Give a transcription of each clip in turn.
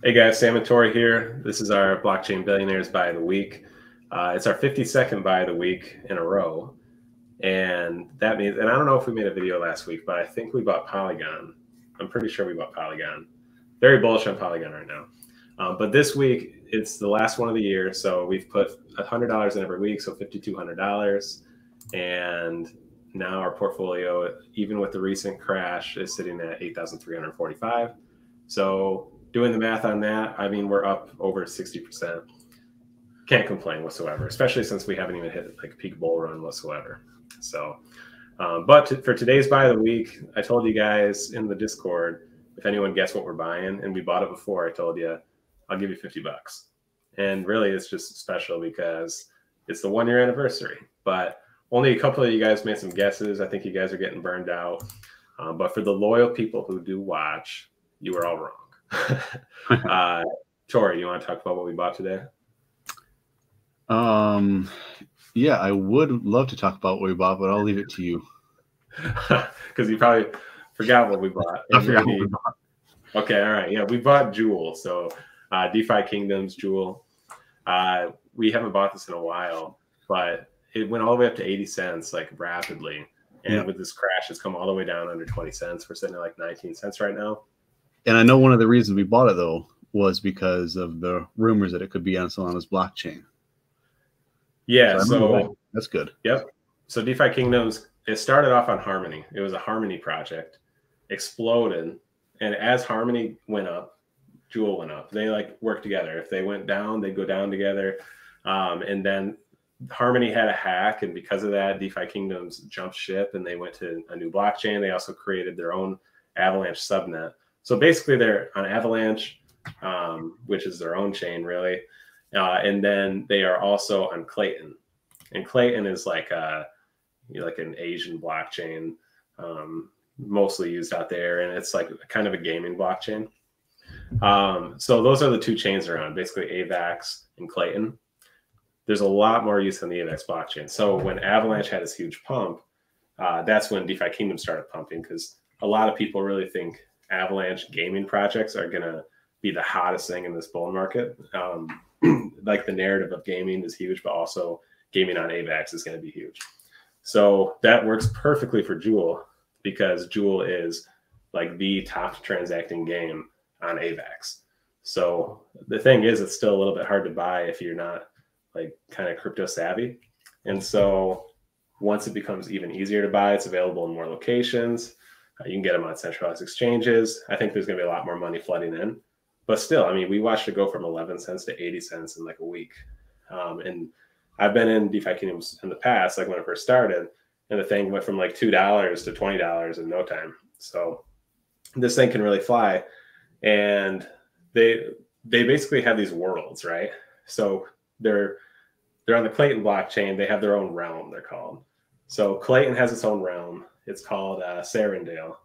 Hey guys, Sam and Tori here. This is our Blockchain Billionaires Buy of the Week. It's our 52nd Buy of the Week in a row. And that means, and I don't know if we made a video last week, but I think we bought Polygon. I'm pretty sure we bought Polygon. Very bullish on Polygon right now. But this week, it's the last one of the year. So we've put $100 in every week, so $5,200. And now our portfolio, even with the recent crash, is sitting at 8,345. So doing the math on that, I mean, we're up over 60%. Can't complain whatsoever, especially since we haven't even hit like a peak bull run whatsoever. So, for today's buy of the week, I told you guys in the Discord, if anyone gets what we're buying, and we bought it before, I told you, I'll give you $50. And really, it's just special because it's the 1 year anniversary. But only a couple of you guys made some guesses. I think you guys are getting burned out. But for the loyal people who do watch, you were all wrong. Tori, you want to talk about what we bought today? Yeah, I would love to talk about what we bought, but I'll leave it to you. Because you probably forgot what we bought. I forgot what we bought. Okay, all right. Yeah, we bought Jewel. So DeFi Kingdoms, Jewel. We haven't bought this in a while, but it went all the way up to 80 cents, like rapidly. And with this crash, it's come all the way down under 20 cents. We're sitting at like 19 cents right now. And I know one of the reasons we bought it, though, was because of the rumors that it could be on Solana's blockchain. Yeah, so that's good. Yep. So DeFi Kingdoms, it started off on Harmony. It was a Harmony project, exploded, and as Harmony went up, Jewel went up. They like work together. If they went down, they go down together. And then Harmony had a hack, and because of that, DeFi Kingdoms jumped ship and they went to a new blockchain. They also created their own Avalanche subnet. So basically, they're on Avalanche, which is their own chain, really. And then they are also on Clayton, and Clayton is like like an Asian blockchain, mostly used out there, and it's like kind of a gaming blockchain. So those are the two chains they're on, basically AVAX and Clayton. There's a lot more use on the AVAX blockchain. So when Avalanche had this huge pump, that's when DeFi Kingdom started pumping, because a lot of people really think Avalanche gaming projects are going to be the hottest thing in this bull market. Like the narrative of gaming is huge, but also gaming on AVAX is going to be huge. So that works perfectly for Jewel, because Jewel is like the top transacting game on AVAX. So the thing is, it's still a little bit hard to buy if you're not like kind of crypto savvy. And so once it becomes even easier to buy, it's available in more locations. You can get them on centralized exchanges. I think there's going to be a lot more money flooding in. But still, I mean, we watched it go from 11 cents to 80 cents in like a week. And I've been in DeFi Kingdoms in the past, like when it first started, and the thing went from like $2 to $20 in no time. So this thing can really fly. And they basically have these worlds, right? So they're on the Clayton blockchain. They have their own realm, they're called. So Clayton has its own realm. It's called Serendale.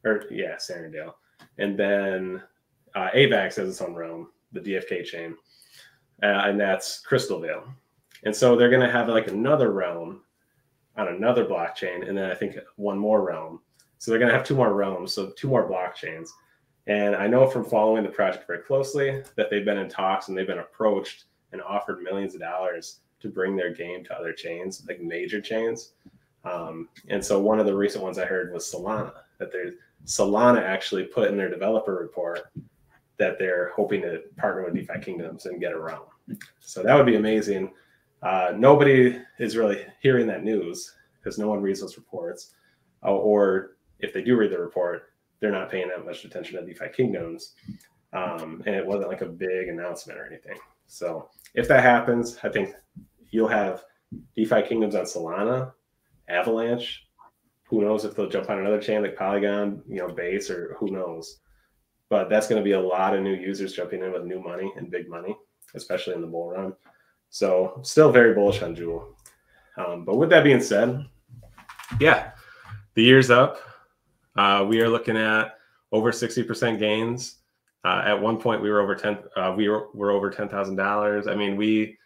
And then AVAX has its own realm, the DFK chain, and that's Crystal Vale. And so they're going to have like another realm on another blockchain, and then I think one more realm. So they're going to have two more realms, so two more blockchains. And I know from following the project very closely that they've been in talks and they've been approached and offered millions of dollars to bring their game to other chains, like major chains. And so one of the recent ones I heard was Solana, that Solana actually put in their developer report that they're hoping to partner with DeFi Kingdoms and get around. So that would be amazing. Nobody is really hearing that news because no one reads those reports. Or if they do read the report, they're not paying that much attention to DeFi Kingdoms. And it wasn't like a big announcement or anything. So if that happens, I think you'll have DeFi Kingdoms on Solana, Avalanche. Who knows if they'll jump on another chain like Polygon, Base, or who knows. But that's going to be a lot of new users jumping in with new money and big money, especially in the bull run. So still very bullish on Jewel. But with that being said, yeah, the year's up. We are looking at over 60% gains. At one point, we were over over $10,000. I mean, we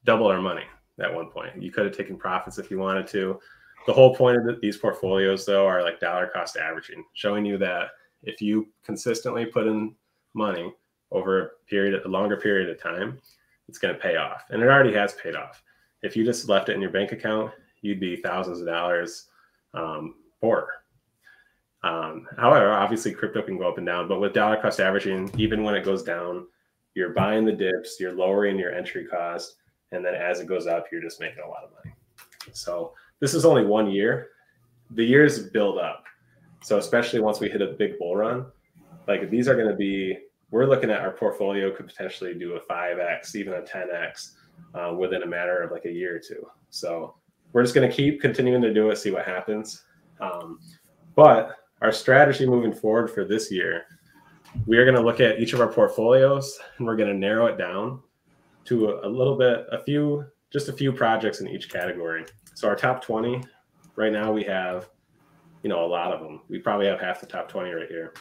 doubled our money at one point. You could have taken profits if you wanted to. The whole point of these portfolios, though, are like dollar cost averaging, showing you that if you consistently put in money over a longer period of time, it's going to pay off. And it already has paid off. If you just left it in your bank account, you'd be thousands of dollars poorer. However, obviously crypto can go up and down, but with dollar cost averaging, even when it goes down, you're buying the dips, you're lowering your entry cost, and then as it goes up, you're just making a lot of money. So this is only 1 year. The years build up. So especially once we hit a big bull run, like these are going to be, we're looking at our portfolio could potentially do a 5x, even a 10x within a matter of like a year or two. So we're just going to keep continuing to do it, see what happens. But our strategy moving forward for this year, we are going to look at each of our portfolios and we're going to narrow it down to just a few projects in each category. So our top 20, right now we have, a lot of them. We probably have half the top 20 right here.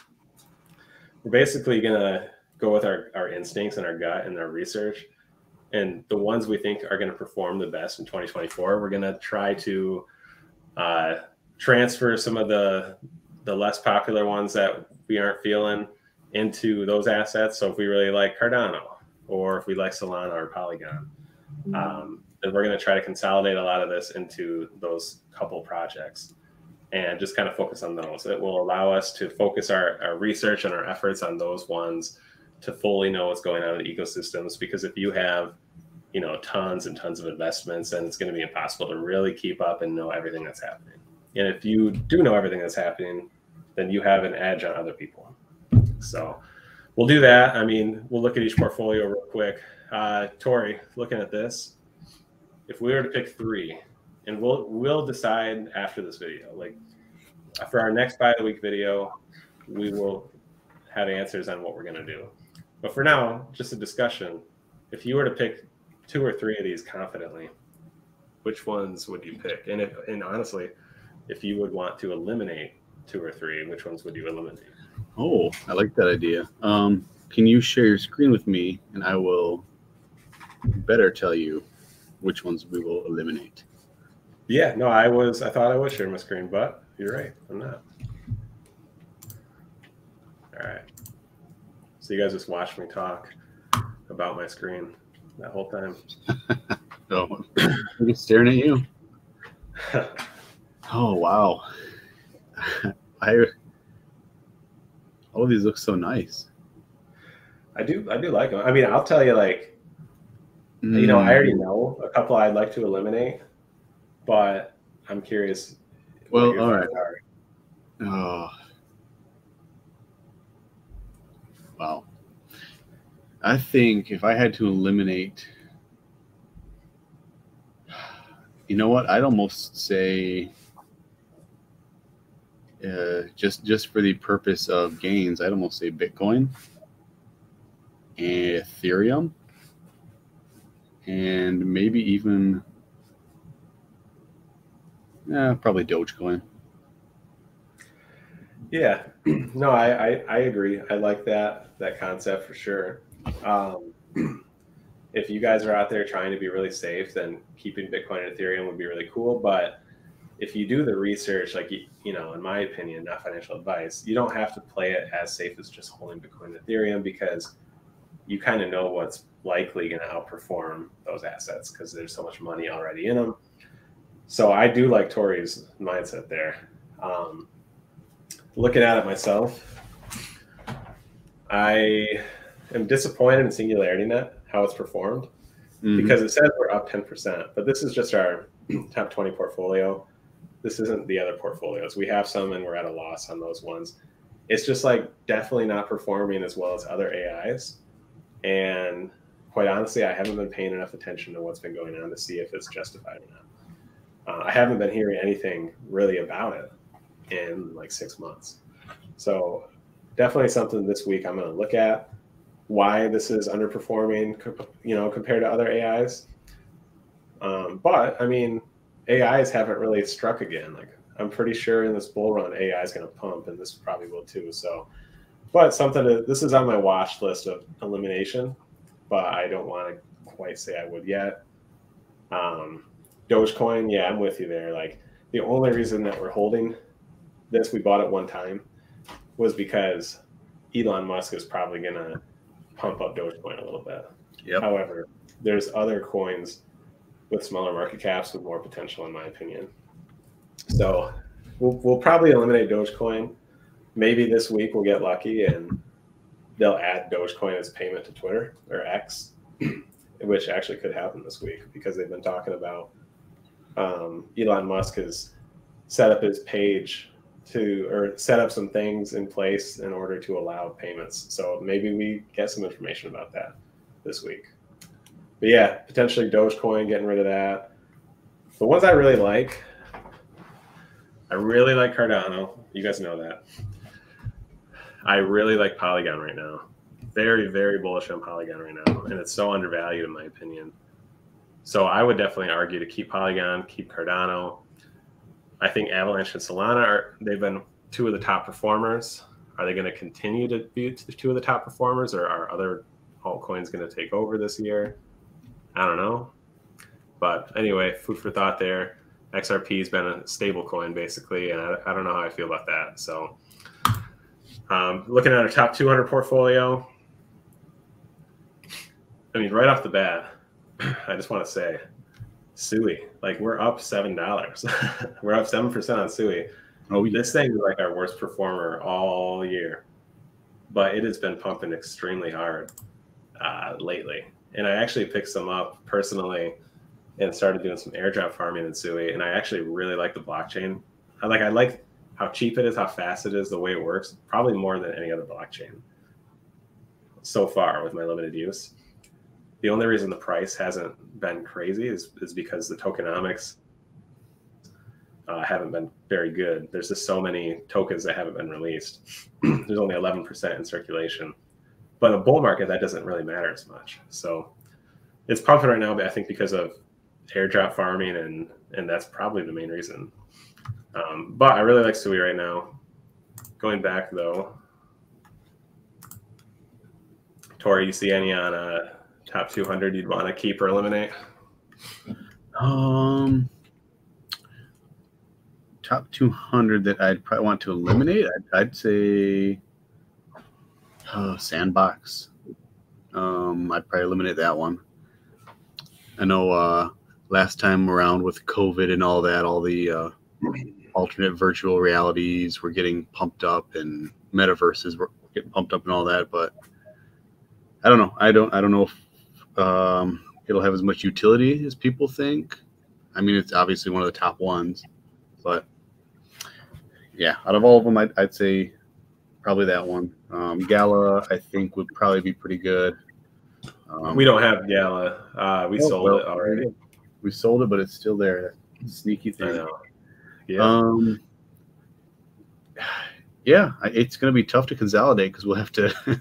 We're basically going to go with our instincts and our gut and our research. And the ones we think are going to perform the best in 2024, we're going to try to transfer some of the less popular ones that we aren't feeling into those assets. So if we really like Cardano, or if we like Solana or Polygon, then we're going to try to consolidate a lot of this into those couple projects and just kind of focus on those. It will allow us to focus our research and our efforts on those ones to fully know what's going on in the ecosystems. Because if you have, tons and tons of investments, then it's going to be impossible to really keep up and know everything that's happening. And if you do know everything that's happening, then you have an edge on other people. So we'll do that. I mean, we'll look at each portfolio real quick. Tori, looking at this, if we were to pick 3, and we'll decide after this video, like for our next buy of the week video, we will have answers on what we're going to do. But for now, just a discussion. If you were to pick 2 or 3 of these confidently, which ones would you pick? And honestly, if you would want to eliminate 2 or 3, which ones would you eliminate? Oh, I like that idea. Can you share your screen with me, and I will better tell you which ones we will eliminate. Yeah, no, I thought I would share my screen, but you're right, I'm not. All right. So you guys just watched me talk about my screen that whole time. Oh, I'm just staring at you. Oh, wow. All of these look so nice. I do like them. I mean, I'll tell you, like, I already know a couple I'd like to eliminate, but I'm curious. Well, all right. Oh, wow. I think if I had to eliminate, you know what? I'd almost say, just for the purpose of gains, I'd almost say Bitcoin and Ethereum, and maybe even probably Dogecoin. Yeah, no, I agree. I like that concept for sure. If you guys are out there trying to be really safe, then keeping Bitcoin and Ethereum would be really cool. But if you do the research, like, in my opinion, not financial advice, you don't have to play it as safe as just holding Bitcoin and Ethereum, because you kind of know what's likely going to outperform those assets because there's so much money already in them. So I do like Tori's mindset there. Looking at it myself, I am disappointed in Singularity Net, how it's performed, because it says we're up 10%, but this is just our top 20 portfolio. This isn't the other portfolios. We have some and we're at a loss on those ones. It's just like definitely not performing as well as other AIs. And quite honestly, I haven't been paying enough attention to what's been going on to see if it's justified or not. I haven't been hearing anything really about it in like 6 months. So definitely something this week I'm going to look at, why this is underperforming, compared to other AIs. But I mean, AIs haven't really struck again. Like, I'm pretty sure in this bull run, AI is going to pump, and this probably will too. So, but this is on my watch list of elimination, but I don't want to quite say I would yet. Dogecoin, yeah, I'm with you there. Like, the only reason that we're holding this, we bought it one time, was because Elon Musk is probably going to pump up Dogecoin a little bit. Yep. However, there's other coins with smaller market caps with more potential, in my opinion. So we'll probably eliminate Dogecoin. Maybe this week we'll get lucky and they'll add Dogecoin as payment to Twitter or X, which actually could happen this week because they've been talking about Elon Musk has set up his page or set up some things in place in order to allow payments. So maybe we get some information about that this week. But yeah, potentially Dogecoin, getting rid of that. The ones I really like Cardano. You guys know that. I really like Polygon right now. Very, very bullish on Polygon right now. And it's so undervalued in my opinion. So I would definitely argue to keep Polygon, keep Cardano. I think Avalanche and Solana they've been two of the top performers. Are they going to continue to be two of the top performers, or are other altcoins going to take over this year? I don't know. But anyway, food for thought there. XRP has been a stable coin basically, and I don't know how I feel about that. So looking at our top 200 portfolio, I mean, right off the bat, I just want to say, Sui, like we're up $7. We're up 7% on Sui. Oh, yeah. This thing is like our worst performer all year, but it has been pumping extremely hard lately. And I actually picked some up personally and started doing some airdrop farming in Sui. And I actually really like the blockchain. I like how cheap it is, how fast it is, the way it works, probably more than any other blockchain so far with my limited use. The only reason the price hasn't been crazy is because the tokenomics haven't been very good. There's just so many tokens that haven't been released. There's only 11% in circulation. But in a bull market, that doesn't really matter as much. So it's pumping right now, but I think because of airdrop farming, and that's probably the main reason. But I really like Sui right now. Going back, though, Tori, you see any on top 200 you'd want to keep or eliminate? Top 200 that I'd probably want to eliminate, I'd say Sandbox. I'd probably eliminate that one. I know last time around with COVID and all that, all the alternate virtual realities were getting pumped up and metaverses were getting pumped up and all that, but I don't know. I don't know if it'll have as much utility as people think. I mean, it's obviously one of the top ones, but yeah, out of all of them, I'd say probably that one. Gala, I think, would probably be pretty good. We don't have Gala. We sold it already. We sold it, but it's still there. Sneaky thing. I know. Yeah. Yeah, it's going to be tough to consolidate because we'll have to probably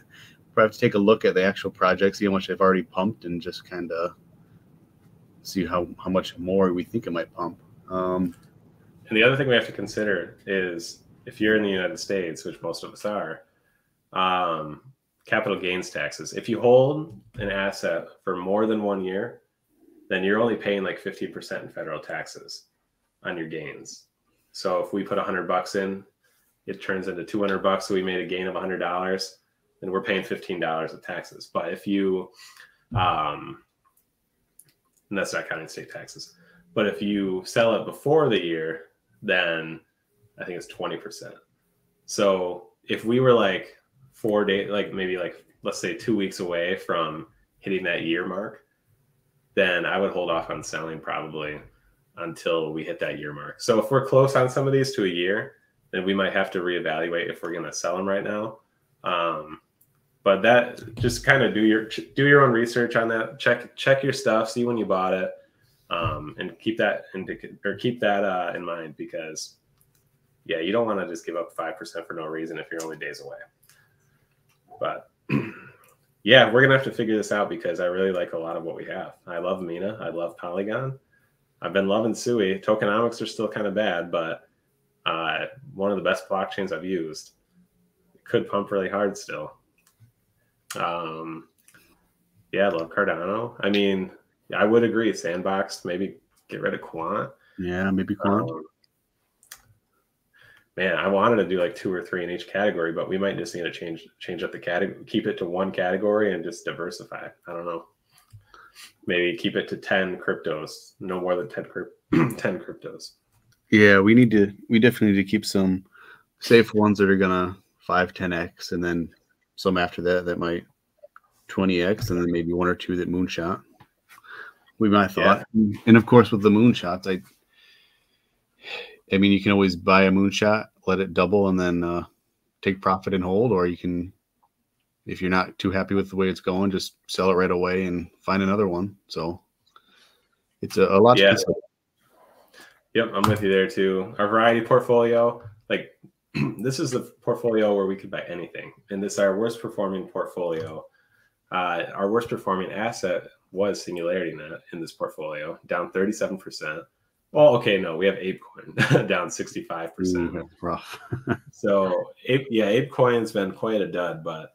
have to take a look at the actual project, see how much they've already pumped, and just kind of see how much more we think it might pump. And the other thing we have to consider is if you're in the United States, which most of us are, capital gains taxes. If you hold an asset for more than 1 year, then you're only paying like 15% in federal taxes on your gains. So if we put $100 in, it turns into $200. So we made a gain of $100, then we're paying $15 of taxes. But if you, and that's not counting state taxes. But if you sell it before the year, then I think it's 20%. So if we were like 4 days, like maybe like, let's say 2 weeks away from hitting that year mark, then I would hold off on selling probably until we hit that year mark. So if we're close on some of these to a year, then we might have to reevaluate if we're going to sell them right now. But that, just kind of do your own research on that. Check your stuff, see when you bought it, and keep that in mind, because yeah, you don't want to just give up 5% for no reason if you're only days away. But yeah, we're gonna have to figure this out because I really like a lot of what we have. I love Mina. I love Polygon. I've been loving Sui. Tokenomics are still kind of bad, but one of the best blockchains I've used. It could pump really hard still. Yeah, I love Cardano. I mean, I would agree. Sandbox, maybe get rid of Quant. Yeah, maybe Quant. Man, I wanted to do like 2 or 3 in each category, but we might just need to change up the category, keep it to one category and just diversify. I don't know. Maybe keep it to 10 cryptos, no more than 10 cryptos. Yeah, we definitely need to keep some safe ones that are gonna 5-10x, and then some after that might 20x, and then maybe 1 or 2 that moonshot. We might thought. Yeah. And of course with the moonshots, I mean, you can always buy a moonshot, let it double, and then take profit and hold, or you can, if you're not too happy with the way it's going, just sell it right away and find another one. So it's a lot to consider. Yep, I'm with you there too. Our variety portfolio, like this is the portfolio where we could buy anything. And this is our worst performing portfolio. Our worst performing asset was Singularity.net in this portfolio, down 37%. Well, okay, no, we have ApeCoin down 65%. Ooh, rough. So, ApeCoin's been quite a dud, but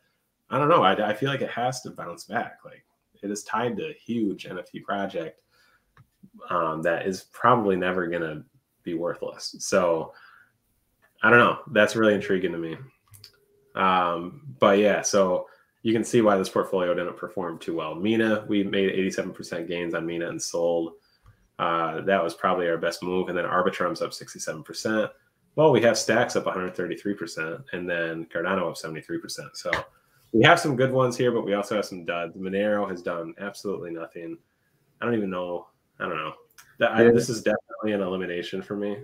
I don't know. I feel like it has to bounce back. Like it is tied to a huge NFT project that is probably never going to be worthless. So, I don't know. That's really intriguing to me. But yeah, so you can see why this portfolio didn't perform too well. Mina, we made 87% gains on Mina and sold. That was probably our best move. And then Arbitrum's up 67%. Well, we have Stacks up 133%, and then Cardano up 73%. So we have some good ones here, but we also have some duds. Monero has done absolutely nothing. I don't even know. I don't know. This is definitely an elimination for me,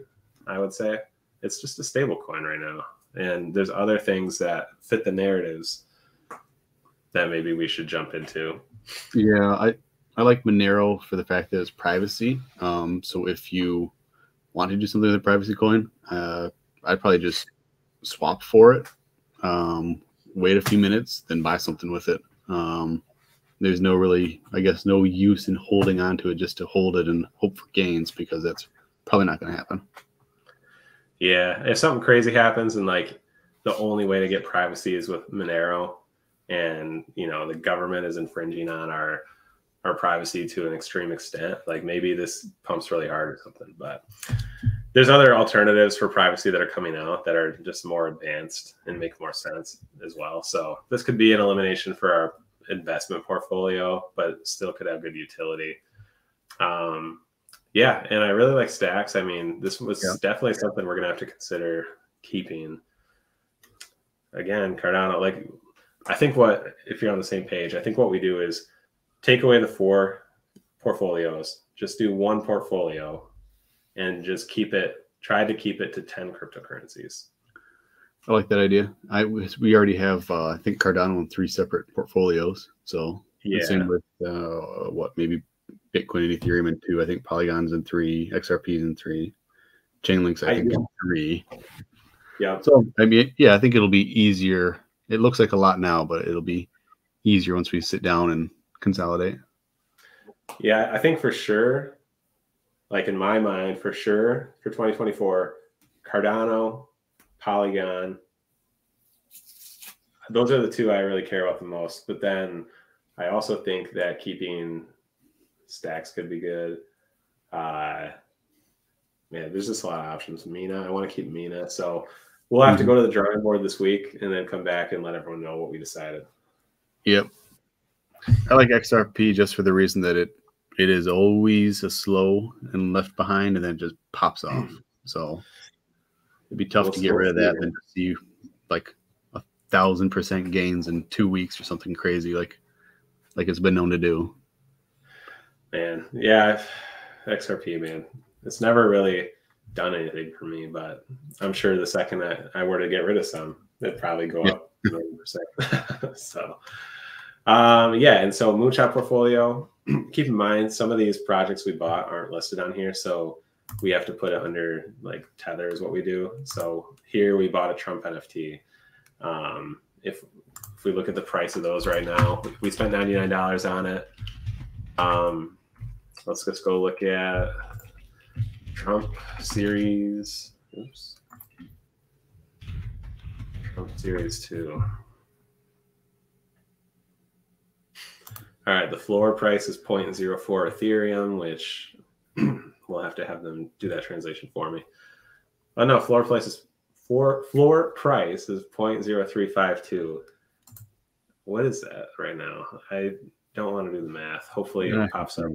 I would say. It's just a stable coin right now. And there's other things that fit the narratives that maybe we should jump into. Yeah, I like Monero for the fact that it's privacy. So if you want to do something with a privacy coin, I'd probably just swap for it, wait a few minutes, then buy something with it. There's no use in holding on to it just to hold it and hope for gains, because that's probably not going to happen. Yeah, if something crazy happens and like the only way to get privacy is with Monero, and the government is infringing on our privacy to an extreme extent, like maybe this pumps really hard or something. But there's other alternatives for privacy that are coming out that are just more advanced and make more sense as well. So this could be an elimination for our investment portfolio, but still could have good utility. Yeah, and I really like Stacks. I mean, this was definitely something we're gonna have to consider keeping. Again, Cardano, like I think if you're on the same page, I think what we do is take away the 4 portfolios, just do one portfolio, and just try to keep it to 10 cryptocurrencies. I like that idea. We already have, I think, Cardano in 3 separate portfolios. So the same with maybe Bitcoin and Ethereum in 2. I think Polygon's in 3, XRP's in 3, Chainlink's I think in 3. Yeah. So I mean, I think it'll be easier. It looks like a lot now, but it'll be easier once we sit down and consolidate. Yeah, I think for sure, like in my mind, for sure, for 2024, Cardano, Polygon, those are the 2 I really care about the most. But then I also think that keeping Stacks could be good. There's just a lot of options. Mina, I want to keep Mina. So we'll have to go to the drawing board this week and then come back and let everyone know what we decided. Yep. I like XRP just for the reason that it is always a slow and left behind, and then it just pops off. So it'd be tough to get rid of that than to see like 1,000% gains in 2 weeks or something crazy like it's been known to do. Man, yeah, XRP, man, it's never really done anything for me, but I'm sure the second that I were to get rid of some, it'd probably go up 1,000,000%. So. And so Moonshot portfolio, keep in mind some of these projects we bought aren't listed on here, so we have to put it under like Tether is what we do. So here we bought a Trump NFT. If we look at the price of those right now, we spent $99 on it. Let's just go look at Trump series. Oops. Trump series 2. All right, the floor price is 0.04 Ethereum, which we'll have to have them do that translation for me. Oh no, floor price is floor price is 0.0352. What is that right now? I don't want to do the math. Hopefully it pops up.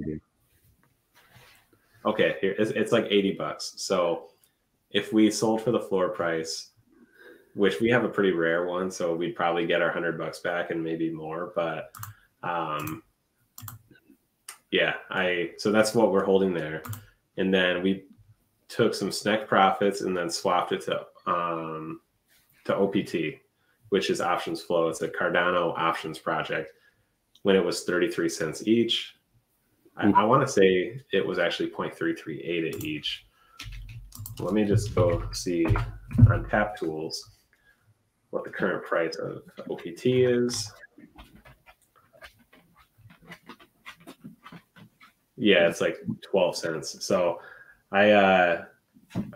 Okay, here it's like $80. So if we sold for the floor price, which we have a pretty rare one, so we'd probably get our $100 back and maybe more. But yeah, so that's what we're holding there. And then we took some SNEC profits and then swapped it to OPT, which is options flow. It's a Cardano options project. When it was 33 cents each, I want to say it was actually 0.338 at each. Let me just go see on Tap Tools what the current price of OPT is. Yeah, it's like 12 cents. So I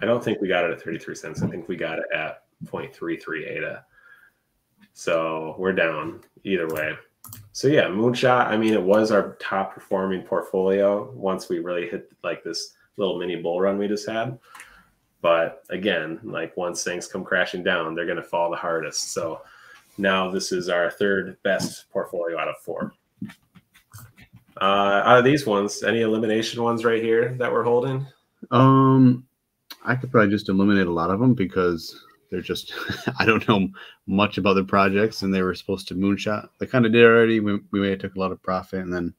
don't think we got it at 33 cents. I think we got it at 0.338. So we're down either way. So yeah, Moonshot, I mean, it was our top performing portfolio once we really hit like this little mini bull run we just had. But again, like once things come crashing down, they're going to fall the hardest. So now this is our third best portfolio out of 4. Out of these ones, any elimination ones right here that we're holding? I could probably just eliminate a lot of them because they're just, I don't know much about the projects, and they were supposed to moonshot. They kind of did already. We may have took a lot of profit, and then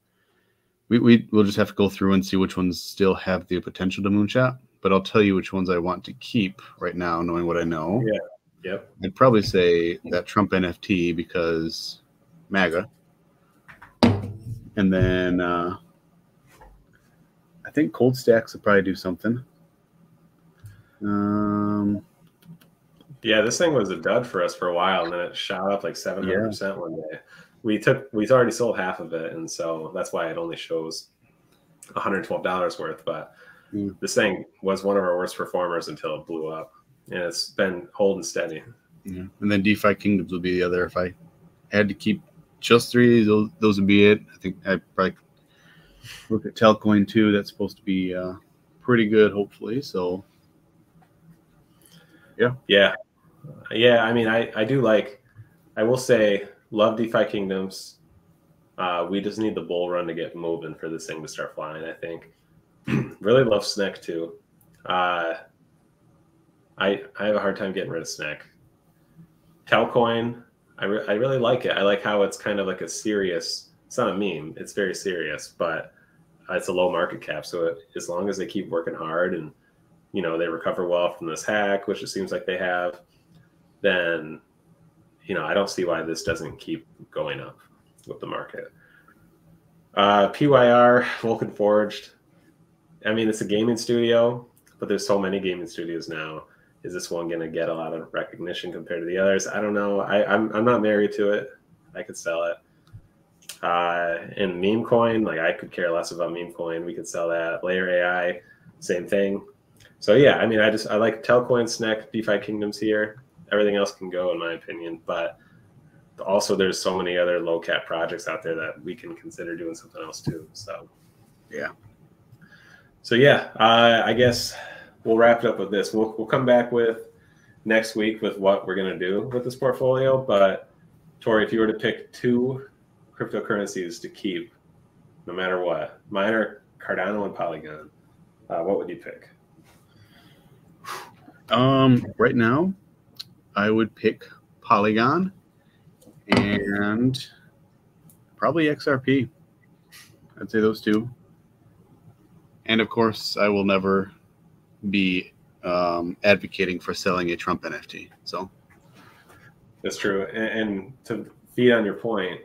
we'll just have to go through and see which ones still have the potential to moonshot. But I'll tell you which ones I want to keep right now, knowing what I know. Yeah. Yep. I'd probably say that Trump NFT because MAGA. And then I think Cold Stacks will probably do something. Yeah, this thing was a dud for us for a while, and then it shot up like 700% one day. We already sold half of it, and so that's why it only shows $112 worth. But this thing was one of our worst performers until it blew up, and it's been holding steady. Yeah, and then DeFi Kingdoms will be the other. If I had to keep just 3, those would be it. I think I'd probably look at Telcoin too. That's supposed to be pretty good, hopefully. So, yeah. I mean, I do like. I will say, love DeFi Kingdoms. We just need the bull run to get moving for this thing to start flying, I think. Really love SNEC too. I have a hard time getting rid of SNEC. Telcoin, I really like it. I like how it's kind of like a serious, it's not a meme, it's very serious, but it's a low market cap. So as long as they keep working hard and, you know, they recover well from this hack, which it seems like they have, then, you know, I don't see why this doesn't keep going up with the market. PYR, Vulcan Forged. I mean, it's a gaming studio, but there's so many gaming studios now. Is this one going to get a lot of recognition compared to the others? I don't know. I'm not married to it. I could sell it. And meme coin, like I could care less about meme coin. We could sell that. Layer AI, same thing. So yeah, I mean, I like Telcoin, SNEC, DeFi Kingdoms here. Everything else can go, in my opinion. But also, there's so many other low cap projects out there that we can consider doing something else too. So yeah. So yeah, I guess we'll wrap it up with this. We'll come back with next week with what we're going to do with this portfolio. But Tori, if you were to pick 2 cryptocurrencies to keep, no matter what, mine are Cardano and Polygon. What would you pick? Right now, I would pick Polygon and probably XRP. I'd say those 2. And of course, I will never be advocating for selling a Trump NFT. So that's true. And to feed on your point,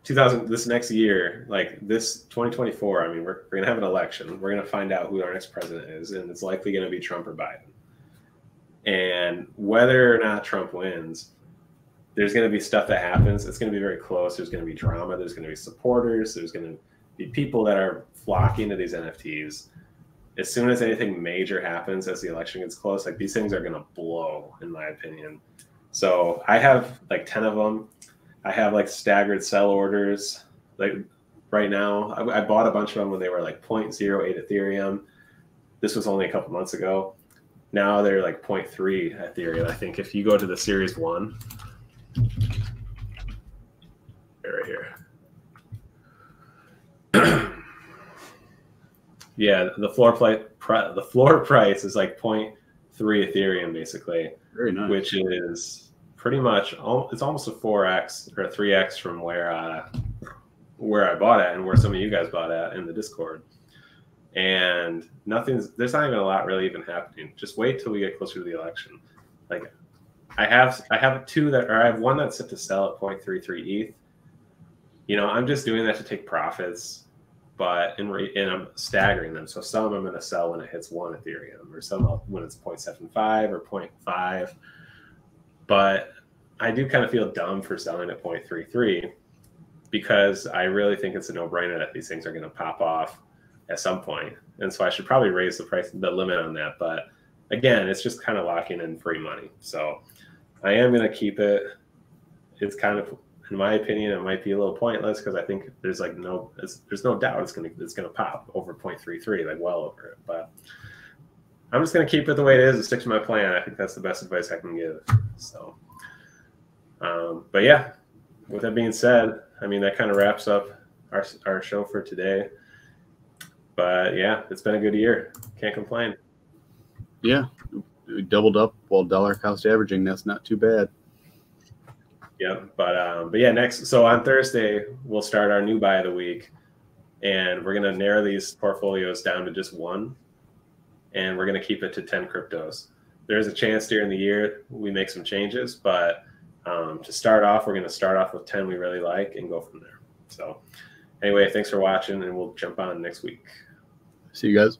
this next year, like this 2024, I mean, we're going to have an election. We're going to find out who our next president is, and it's likely going to be Trump or Biden. And whether or not Trump wins, there's going to be stuff that happens. It's going to be very close. There's going to be drama. There's going to be supporters. There's going to be people that are flocking to these NFTs. As soon as anything major happens as the election gets close, like these things are going to blow, in my opinion. So I have like 10 of them. I have like staggered sell orders. Like right now, I bought a bunch of them when they were like 0.08 Ethereum. This was only a couple months ago. Now they're like 0.3 Ethereum. I think if you go to the Series 1, right here. Yeah, the floor price is like 0.3 Ethereum basically. Very nice. Which is pretty much it's almost a 4x or a 3x from where I bought it and where some of you guys bought it in the Discord. And there's not even a lot really even happening. Just wait till we get closer to the election. Like I have I have one that's set to sell at 0.33 ETH. You know, I'm just doing that to take profits, but and I'm staggering them. So some I'm going to sell when it hits 1 Ethereum, or some when it's 0.75 or 0.5. But I do kind of feel dumb for selling at 0.33 because I really think it's a no-brainer that these things are going to pop off at some point. And so I should probably raise the limit on that. But again, it's just kind of locking in free money. So I am going to keep it. It's kind of, in my opinion, it might be a little pointless because I think there's no doubt it's gonna pop over 0.33, like well over it. But I'm just gonna keep it the way it is and stick to my plan. I think that's the best advice I can give. So, but yeah, with that being said, I mean that kind of wraps up our show for today. But yeah, it's been a good year. Can't complain. Yeah, we doubled up while dollar cost averaging. That's not too bad. Yeah, but yeah, so on Thursday we'll start our new buy of the week, and we're gonna narrow these portfolios down to just one, and we're gonna keep it to 10 cryptos. There's a chance during the year we make some changes, but to start off, we're gonna start off with 10 we really like and go from there. So anyway, thanks for watching, and we'll jump on next week. See you guys.